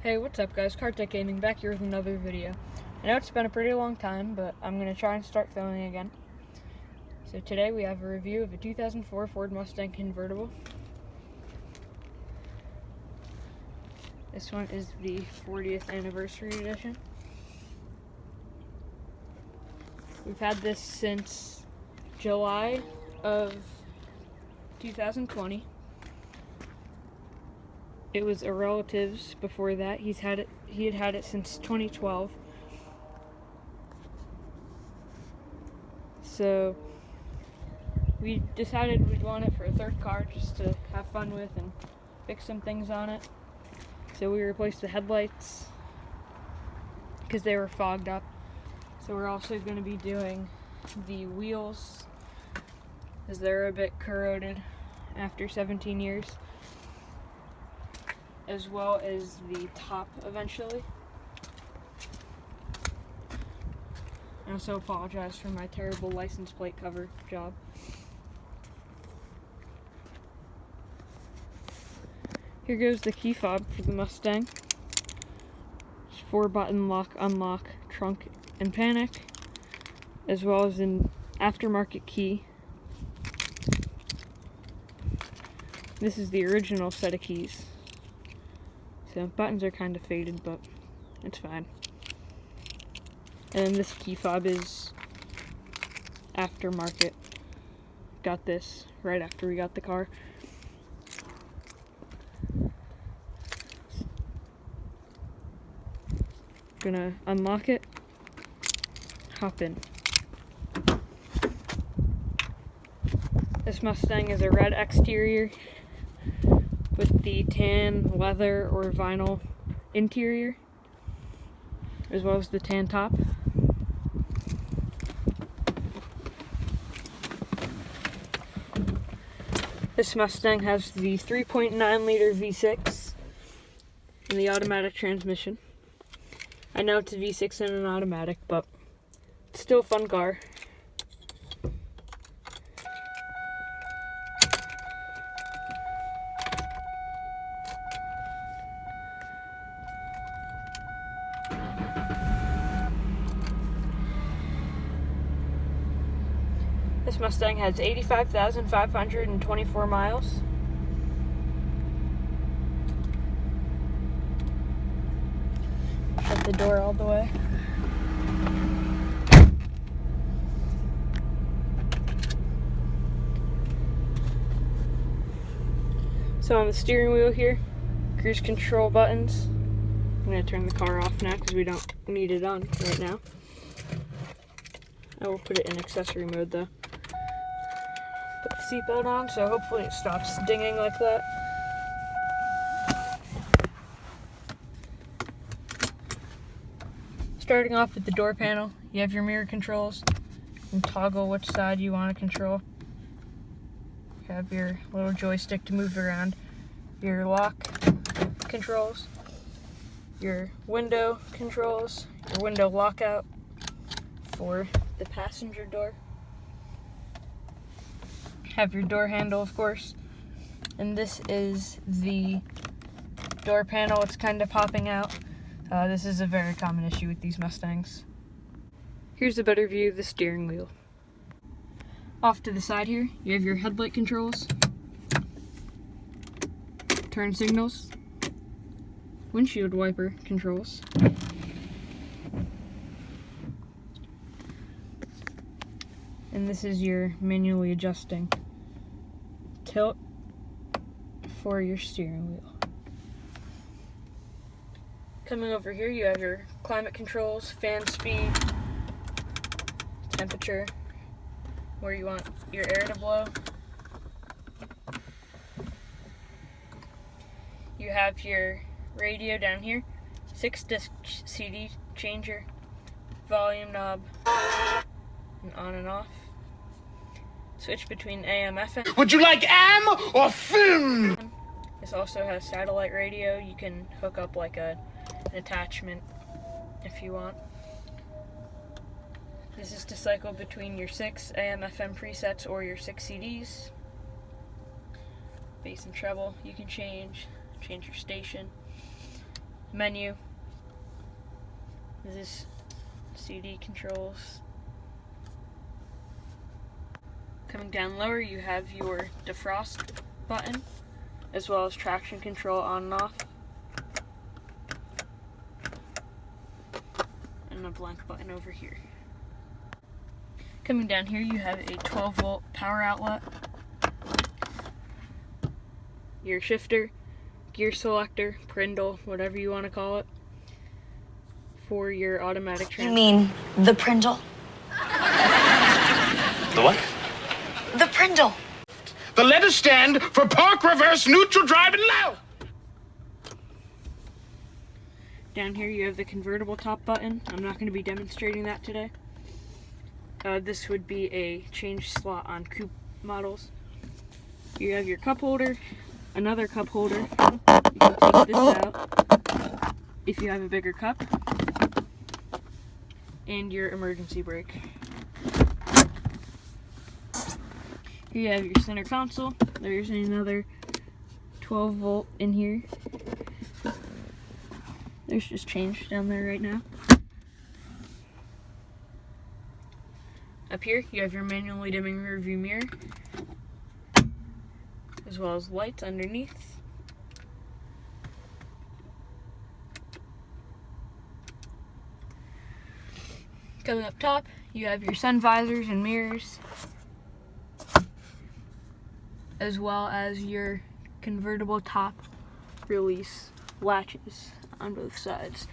Hey, what's up guys? Cartech Gaming back here with another video. I know it's been a pretty long time, but I'm going to try and start filming again. So today we have a review of a 2004 Ford Mustang Convertible. This one is the 40th anniversary edition. We've had this since July of 2020. It was a relative's before that. He had had it since 2012. So we decided we'd want it for a third car just to have fun with and fix some things on it. So we replaced the headlights because they were fogged up. So we're also going to be doing the wheels as they're a bit corroded after 17 years. As well as the top eventually. I also apologize for my terrible license plate cover job. Here goes the key fob for the Mustang. It's 4-button lock, unlock, trunk, and panic, as well as an aftermarket key. This is the original set of keys. So buttons are kind of faded, but it's fine. And then this key fob is aftermarket. Got this right after we got the car. Gonna unlock it, hop in. This Mustang is a red exterior with the tan leather or vinyl interior, as well as the tan top. This Mustang has the 3.9 liter V6 and the automatic transmission. I know it's a V6 and an automatic, but it's still a fun car. This Mustang has 85,524 miles. Shut the door all the way. So on the steering wheel here, cruise control buttons. I'm going to turn the car off now because we don't need it on right now. I will put it in accessory mode though. Put the seatbelt on, so hopefully it stops dinging like that. Starting off with the door panel, you have your mirror controls. You can toggle which side you want to control. You have your little joystick to move around. Your lock controls. Your window controls. Your window lockout for the passenger door. Have your door handle, of course, and this is the door panel. It's kind of popping out. This is a very common issue with these Mustangs. Here's a better view of the steering wheel. Off to the side here, you have your headlight controls, turn signals, windshield wiper controls, and this is your manually adjusting tilt for your steering wheel. Coming over here, you have your climate controls, fan speed, temperature, where you want your air to blow. You have your radio down here, 6-disc CD changer, volume knob, and on and off. Switch between AM, FM. Would you like am or film? This also has satellite radio. You can hook up like an attachment if you want. This is to cycle between your 6 AM, FM presets or your 6 CDs. Bass and treble you can change your station. menu. This is CD controls. Coming down lower, you have your defrost button, as well as traction control on and off. And a blank button over here. Coming down here, you have a 12-volt power outlet, your shifter, gear selector, brindle, whatever you want to call it, for your automatic transmission. You mean the Prindle? The what? The Prindle. The letters stand for park, reverse, neutral, drive, and low. Down here you have the convertible top button. I'm not going to be demonstrating that today. This would be a change slot on coupe models. You have your cup holder, another cup holder. You can take this out if you have a bigger cup, and your emergency brake. Here you have your center console. There's another 12-volt in here. There's just change down there right now. Up here, you have your manually dimming rear view mirror, as well as lights underneath. Coming up top, you have your sun visors and mirrors, as well as your convertible top release latches on both sides.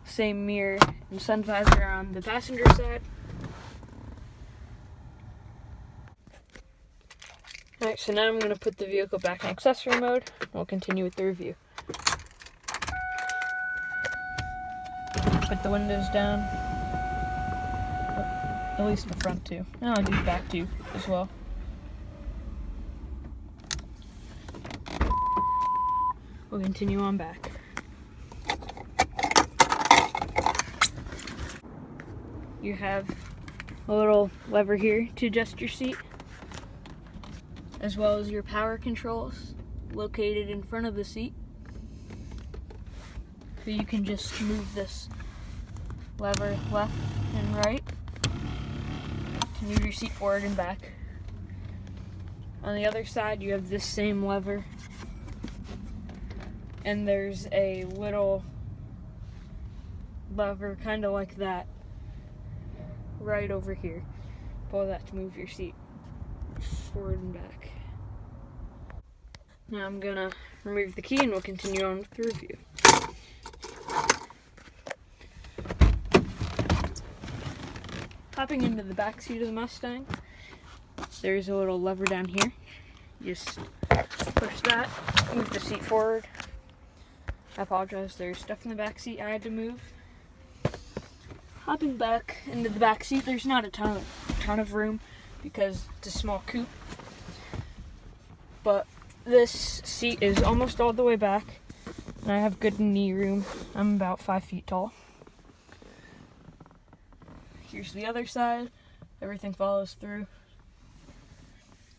Same mirror and sun visor on the passenger side. Alright, so now I'm going to put the vehicle back in accessory mode. We'll continue with the review. Put the windows down. At least the front two. And I'll do the back two as well. We'll continue on back. You have a little lever here to adjust your seat, as well as your power controls located in front of the seat. So you can just move this lever left and right to move your seat forward and back. On the other side, you have this same lever, and there's a little lever kind of like that right over here. Pull that to move your seat forward and back. Now I'm gonna remove the key and we'll continue on with the review. Hopping into the back seat of the Mustang, there's a little lever down here. You just push that, move the seat forward. I apologize, there's stuff in the back seat I had to move. Hopping back into the back seat, there's not a ton of room because it's a small coupe. But this seat is almost all the way back, and I have good knee room. I'm about 5 feet tall. Here's the other side. Everything follows through.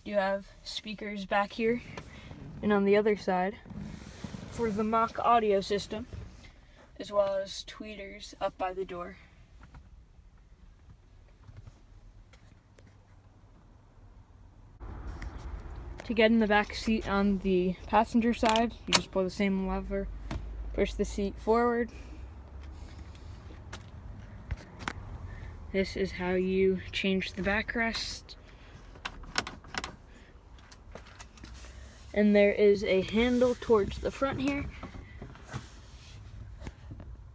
You have speakers back here, and on the other side for the mock audio system, as well as tweeters up by the door. To get in the back seat on the passenger side, you just pull the same lever, push the seat forward. This is how you change the backrest. And there is a handle towards the front here.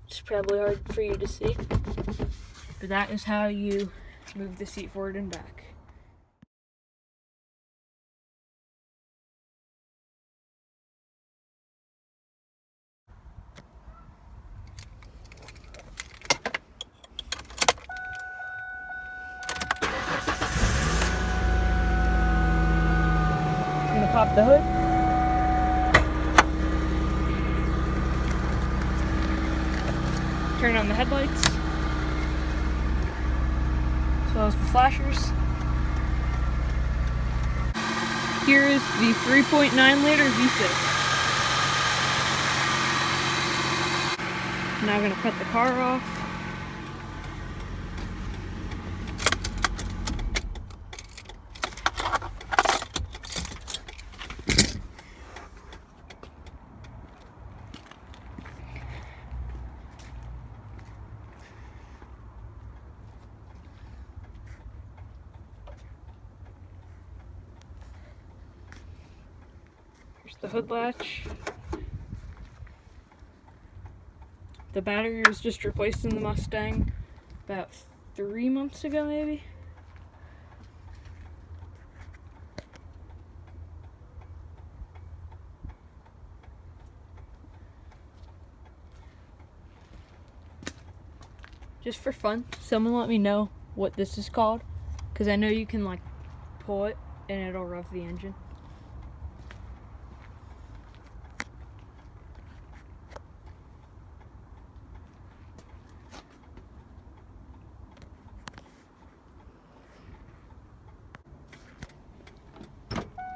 It's probably hard for you to see, but that is how you move the seat forward and back. Pop the hood. Turn on the headlights, as well as the flashers. Here is the 3.9 liter V6. Now I'm gonna cut the car off. Here's the hood latch. The battery was just replaced in the Mustang about 3 months ago, maybe. Just for fun, someone let me know what this is called, because I know you can like pull it and it'll rev the engine.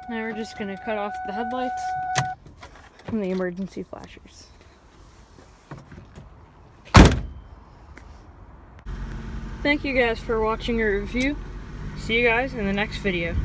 Now we're just going to cut off the headlights from the emergency flashers. Thank you guys for watching our review. See you guys in the next video.